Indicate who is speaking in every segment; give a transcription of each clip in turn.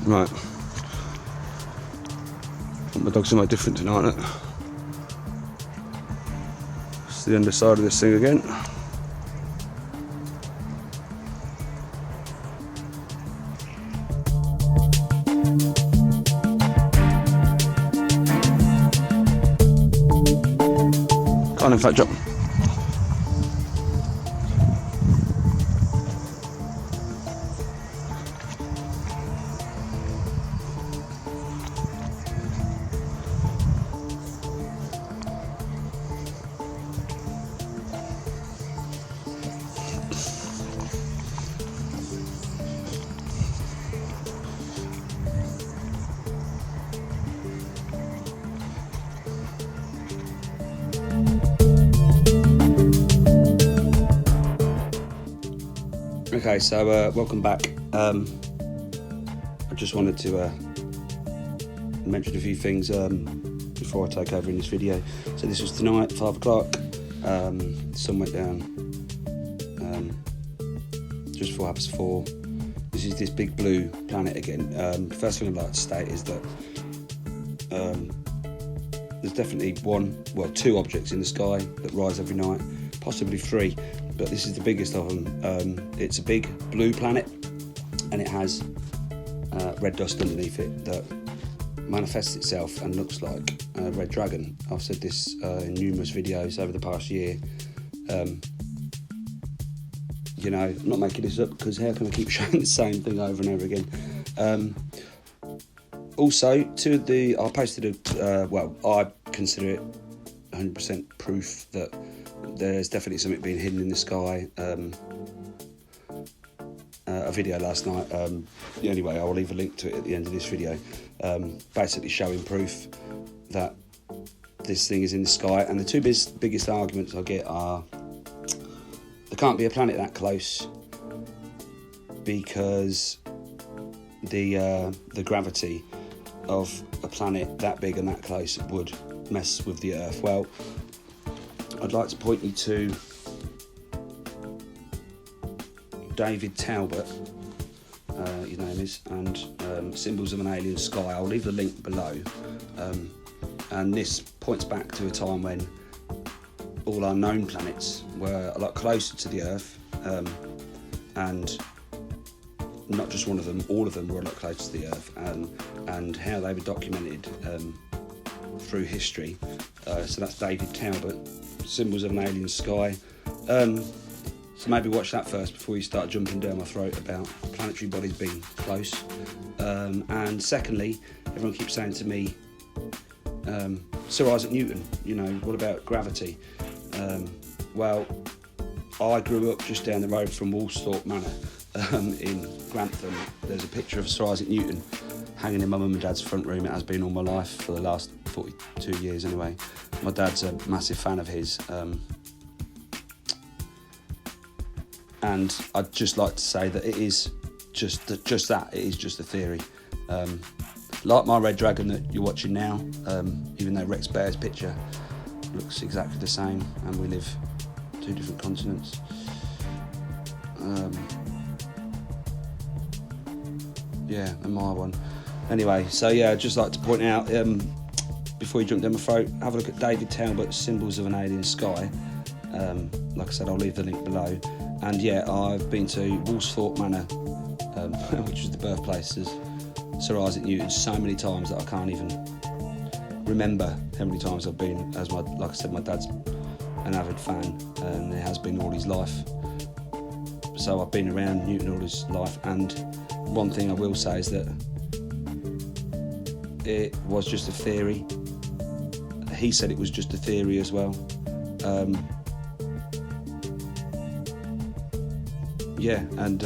Speaker 1: Right. My dog's somewhat different tonight, isn't it? It's the underside of this thing again. Can't in fact drop. Okay, so welcome back. I just wanted to mention a few things before I take over in this video. So this was tonight, 5 o'clock. The sun went down just before 4:30. This is this big blue planet again. First thing I'd like to state is that there's definitely two objects in the sky that rise every night, possibly 3. But this is the biggest of them. It's a big blue planet, and it has red dust underneath it that manifests itself and looks like a red dragon. I've said this in numerous videos over the past year. I'm not making this up, because how can I keep showing the same thing over and over again? Also, I posted I consider it 100% proof that there's definitely something being hidden in the sky. A video last night. Anyway, I will leave a link to it at the end of this video. Basically showing proof that this thing is in the sky. And the two biggest arguments I get are, there can't be a planet that close because the gravity of a planet that big and that close would mess with the Earth. Well, I'd like to point you to David Talbot, his name is, and Symbols of an Alien Sky. I'll leave the link below. And this points back to a time when all our known planets were a lot closer to the Earth, and not just one of them, all of them were a lot closer to the Earth, and how they were documented through history. So that's David Talbot, Symbols of an Alien Sky. So maybe watch that first before you start jumping down my throat about planetary bodies being close. And secondly, everyone keeps saying to me, Sir Isaac Newton, what about gravity? Well, I grew up just down the road from Woolsthorpe Manor in Grantham. There's a picture of Sir Isaac Newton hanging in my mum and dad's front room. It has been all my life for the last 42 years anyway. My dad's a massive fan of his. And I'd just like to say that it is just that. It is just a theory. Like my red dragon that you're watching now, even though Rex Bear's picture looks exactly the same, and we live 2 different continents. And my one. Anyway, so yeah, I'd just like to point out, before you jump down my throat, have a look at David Talbot's Symbols of an Alien Sky. Like I said, I'll leave the link below. And yeah, I've been to Woolsthorpe Manor, which is the birthplace of Sir Isaac Newton, so many times that I can't even remember how many times I've been. Like I said, my dad's an avid fan, and it has been all his life. So I've been around Newton all his life, and one thing I will say is that it was just a theory. He said it was just a theory as well. And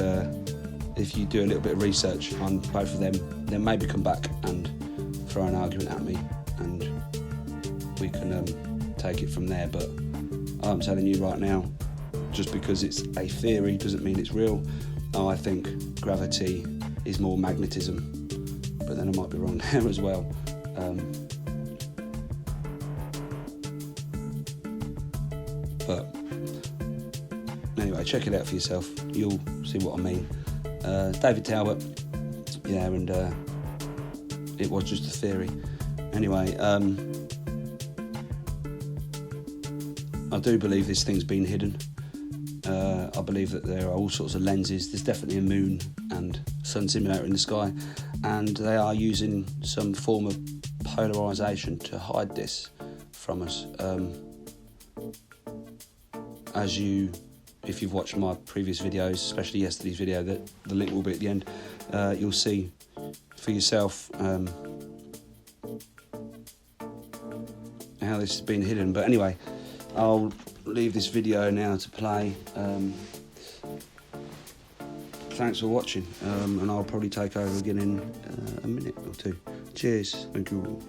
Speaker 1: if you do a little bit of research on both of them, then maybe come back and throw an argument at me, and we can take it from there. But I'm telling you right now, just because it's a theory doesn't mean it's real. I think gravity is more magnetism, but then I might be wrong there as well. But anyway, check it out for yourself. You'll see what I mean. David Talbot, yeah, and it was just a theory. Anyway, I do believe this thing's been hidden. I believe that there are all sorts of lenses. There's definitely a moon and sun simulator in the sky, and they are using some form of polarization to hide this from us. If you've watched my previous videos, especially yesterday's video, that the link will be at the end, you'll see for yourself how this has been hidden. But anyway, I'll leave this video now to play. Thanks for watching, and I'll probably take over again in a minute or two. Cheers, thank you all.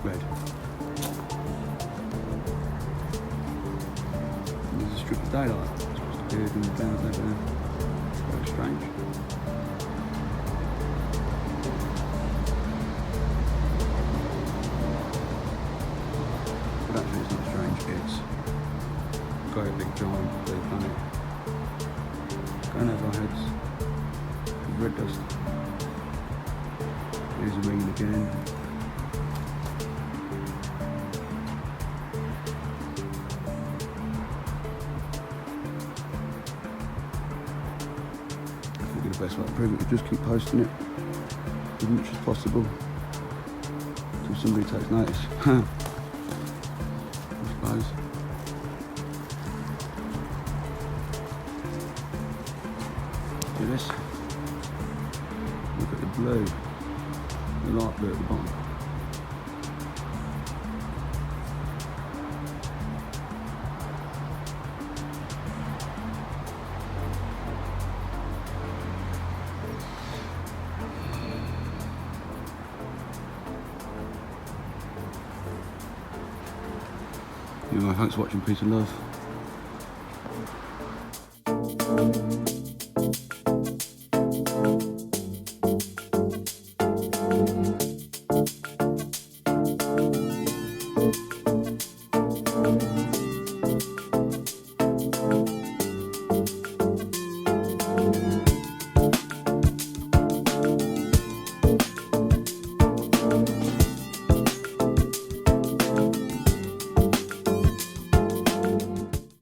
Speaker 1: Red. There's a strip of daylight. It's supposed to be in the clouds over there. It's very strange. But actually it's not strange, it's a very big giant blue planet going over our heads with red dust. Here's a ring again. The best way to prove it is just keep posting it as much as possible until somebody takes notice. I suppose. See this? Look at the blue, the light blue at the bottom. Anyway, thanks for watching, peace and love.